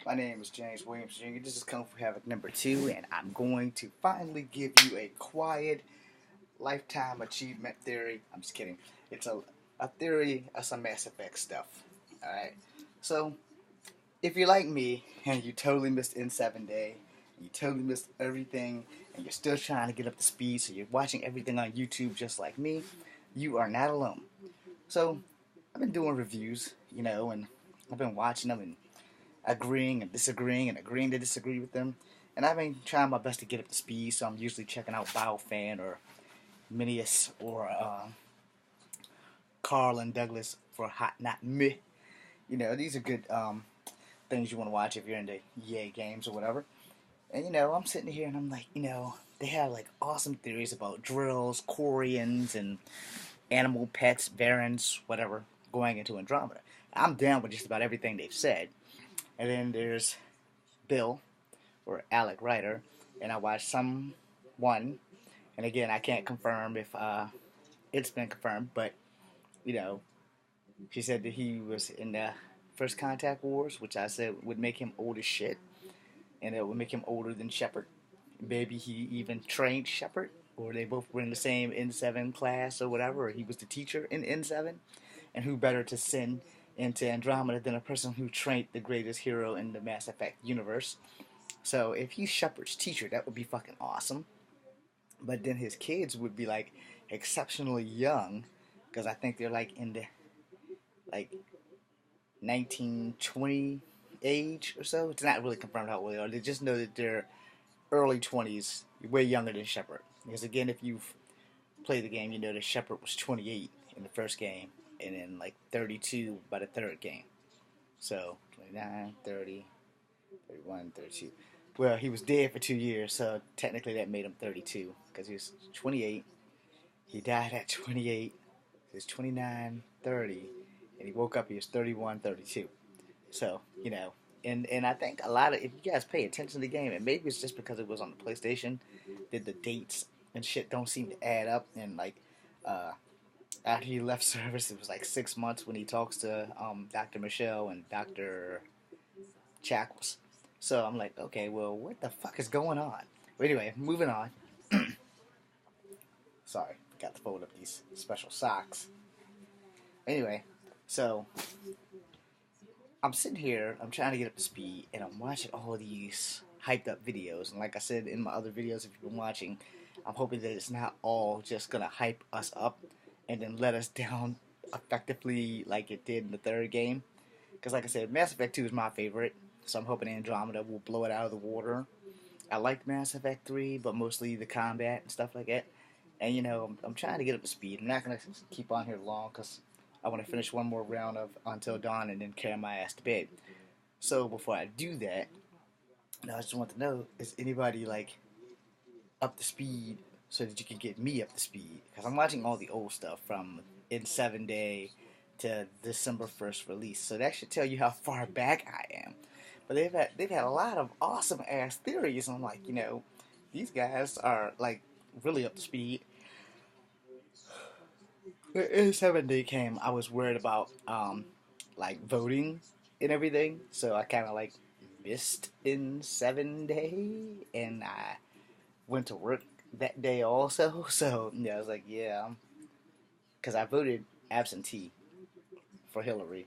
My name is James Williams Jr. This is Kung Fu Havoc number 2, and I'm going to finally give you a quiet lifetime achievement theory. I'm just kidding. It's a theory of some Mass Effect stuff. Alright? So, if you're like me, and you totally missed N7 Day, you totally missed everything, and you're still trying to get up to speed, so you're watching everything on YouTube just like me, you are not alone. So, I've been doing reviews, and I've been watching them and agreeing and disagreeing and agreeing to disagree with them. And I've been trying my best to get up to speed, so I'm usually checking out Biofan or Minius or Carl and Douglas for Hot Not Me. These are good things you want to watch if you're into EA games or whatever. And I'm sitting here and I'm like, they have like awesome theories about drills, Quarians, and animal pets, Varens, whatever, going into Andromeda. I'm down with just about everything they've said. And then there's Bill, or Alec Ryder, and I watched some one, and again, I can't confirm if it's been confirmed, but you know, she said that he was in the First Contact Wars, which I said would make him old as shit, and it would make him older than Shepard. Maybe he even trained Shepard, or they both were in the same N7 class or whatever, or he was the teacher in N7, and who better to send into Andromeda than a person who trained the greatest hero in the Mass Effect universe. So if he's Shepard's teacher, that would be fucking awesome. But then his kids would be like exceptionally young, because I think they're like in the like 1920 age or so. It's not really confirmed how old they are. They just know that they're early 20s, way younger than Shepard. Because again, if you've played the game, you know that Shepard was 28 in the first game, and then like 32 by the third game. So 29, 30, 31, 32. Well, he was dead for 2 years, so technically that made him 32 because he was 28. He died at 28. He was 29, 30, and he woke up. He was 31, 32. So and I think a lot of if you guys pay attention to the game, and maybe it's just because it was on the PlayStation, that the dates and shit don't seem to add up. And like uh, after he left service, it was like 6 months when he talks to Dr. Michelle and Dr. Chackles. So I'm like, okay, well, what the fuck is going on? But anyway, moving on. Sorry, got to fold up these special socks. Anyway, so I'm sitting here, I'm trying to get up to speed, and I'm watching all these hyped up videos. And like I said in my other videos, if you've been watching, I'm hoping that it's not all just gonna hype us up and then let us down effectively like it did in the third game. Because like I said, Mass Effect 2 is my favorite, so I'm hoping Andromeda will blow it out of the water. I liked Mass Effect 3, but mostly the combat and stuff like that. And I'm trying to get up to speed. I'm not going to keep on here long because I want to finish one more round of Until Dawn and then carry my ass to bed. So before I do that, I just want to know, is anybody like up to speed so that you can get me up to speed? Because I'm watching all the old stuff from N7 Day to December 1st release. So that should tell you how far back I am. But they've had a lot of awesome ass theories. And I'm like, these guys are like really up to speed. When N7 Day came, I was worried about like voting and everything. So I kind of like missed N7 Day, and I went to work that day also. So yeah, I was like, yeah, because I voted absentee for Hillary,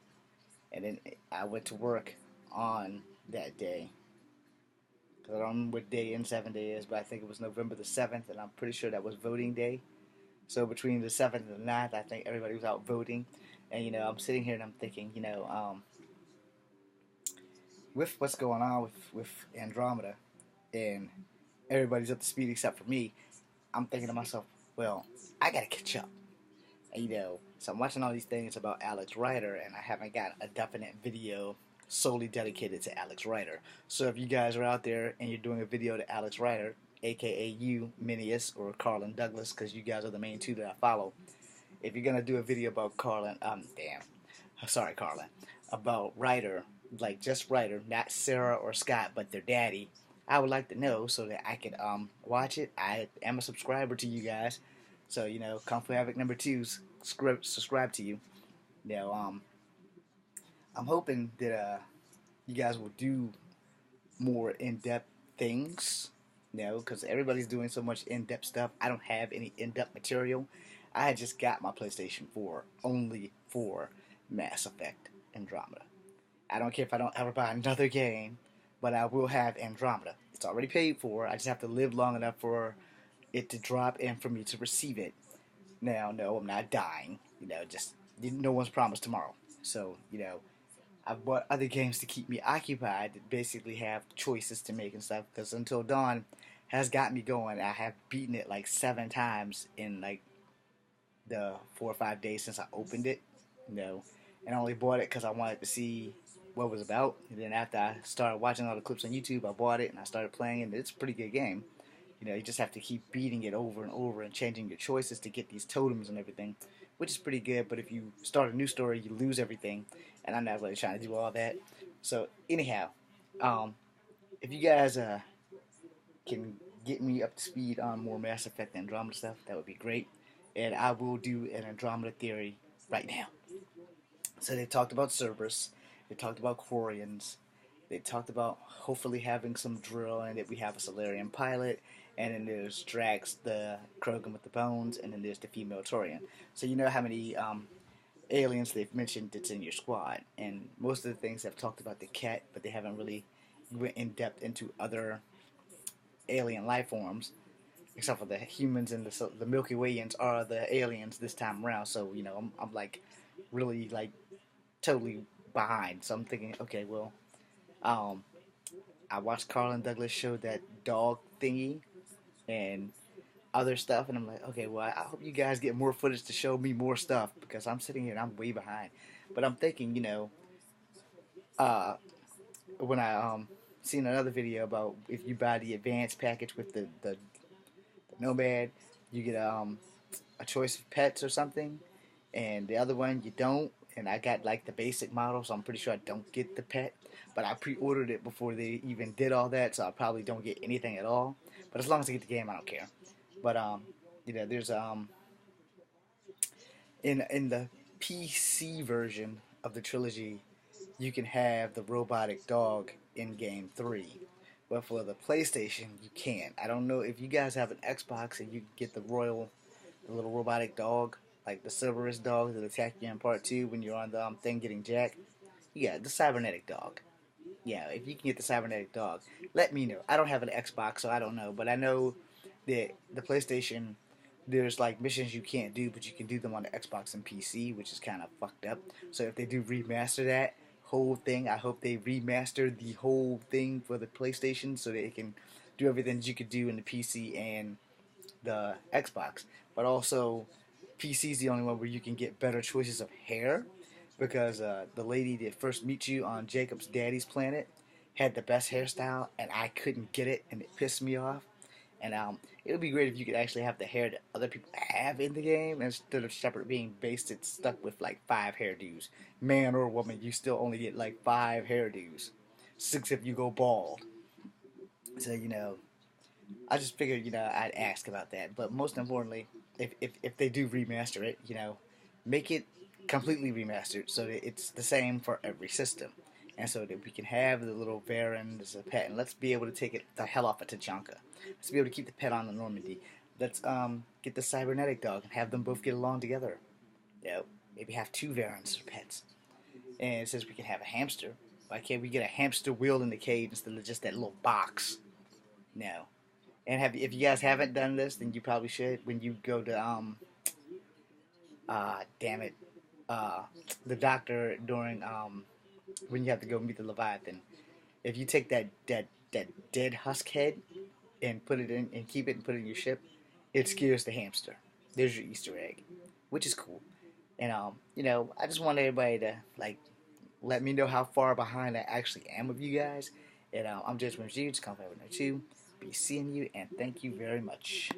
and then I went to work on that day. Because I don't remember what day N7 Day is, but I think it was November the 7th, and I'm pretty sure that was voting day. So between the 7th and the 9th, I think everybody was out voting. And, I'm sitting here and I'm thinking, with what's going on with Andromeda and everybody's up to speed except for me, I'm thinking to myself, well, I got to catch up. And, so I'm watching all these things about Alex Rider, and I haven't got a definite video solely dedicated to Alex Rider. So if you guys are out there and you're doing a video to Alex Rider, aka you, Minius, or Carlin Douglas, because you guys are the main two that I follow. If you're gonna do a video about Carlin, sorry, Carlin, about Ryder, like just Ryder, not Sarah or Scott, but their daddy, I would like to know so that I could watch it. I am a subscriber to you guys, so Kung Fu Havoc number 2's subscribe to you. You know, um, I'm hoping that you guys will do more in-depth things. Because everybody's doing so much in-depth stuff. I don't have any in-depth material. I just got my PlayStation 4 only for Mass Effect Andromeda. I don't care if I don't ever buy another game, but I will have Andromeda. It's already paid for. I just have to live long enough for it to drop and for me to receive it. Now, no, I'm not dying. Just no one's promised tomorrow. So, I've bought other games to keep me occupied that basically have choices to make and stuff. Because Until Dawn has got me going. I have beaten it like 7 times in like the 4 or 5 days since I opened it. And I only bought it because I wanted to see what it was about. And then after I started watching all the clips on YouTube, I bought it and I started playing it. And it's a pretty good game. You just have to keep beating it over and over and changing your choices to get these totems and everything, which is pretty good. But if you start a new story, you lose everything, and I'm not really trying to do all that. So anyhow, um, if you guys can get me up to speed on more Mass Effect Andromeda stuff, that would be great. And I will do an Andromeda theory right now. So they talked about Cerberus, they talked about Quarians, they talked about hopefully having some drill, and that we have a Solarian pilot, and then there's Drax, the Krogan with the bones, and then there's the female Torian. So you know how many aliens they've mentioned that's in your squad, and most of the things have talked about the cat, but they haven't really went in depth into other alien life forms, except for the humans and the Milky Wayans are the aliens this time around. So I'm like really like totally behind. So I'm thinking, okay, well, um, I watched Carlin Douglas show that dog thingy and other stuff, and I'm like, okay, well, I hope you guys get more footage to show me more stuff because I'm sitting here and I'm way behind. But I'm thinking, uh, when I seen another video about if you buy the advanced package with the Nomad, you get a choice of pets or something, and the other one you don't. And I got like the basic model, so I'm pretty sure I don't get the pet. But I pre-ordered it before they even did all that, so I probably don't get anything at all. But as long as I get the game, I don't care. But there's in the PC version of the trilogy, you can have the robotic dog in game 3. But for the PlayStation, you can't. I don't know if you guys have an Xbox and you get the little robotic dog, like the Cerberus dog that attack you in part 2 when you're on the thing getting jacked. Yeah, the cybernetic dog. Yeah, if you can get the cybernetic dog, let me know. I don't have an Xbox, so I don't know. But I know that the PlayStation, there's like missions you can't do, but you can do them on the Xbox and PC, which is kind of fucked up. So if they do remaster that whole thing, I hope they remaster the whole thing for the PlayStation so that it can do everything that you could do in the PC and the Xbox. But also, PC is the only one where you can get better choices of hair because the lady that first meets you on Jacob's daddy's planet had the best hairstyle, and I couldn't get it, and it pissed me off. And it would be great if you could actually have the hair that other people have in the game instead of Shepard being basted stuck with like 5 hairdos. Man or woman, you still only get like 5 hairdos. 6 if you go bald. So I just figured I'd ask about that. But most importantly, if they do remaster it, make it completely remastered so that it's the same for every system. And so that we can have the little Varen as a pet, and let's be able to take it the hell off of Tachanka. Let's be able to keep the pet on the Normandy. Let's get the cybernetic dog and have them both get along together. Maybe have 2 Varens as pets. And it says we can have a hamster. Why can't we get a hamster wheel in the cage instead of just that little box? No. And if you guys haven't done this, then you probably should. When you go to damn it, the doctor during when you have to go meet the Leviathan, if you take that dead husk head and put it in and keep it and put it in your ship, it scares the hamster. There's your Easter egg, which is cool. And I just want everybody to like let me know how far behind I actually am with you guys. And I'm Judge James Hughes, Conflict with No 2. Be seeing you, and thank you very much.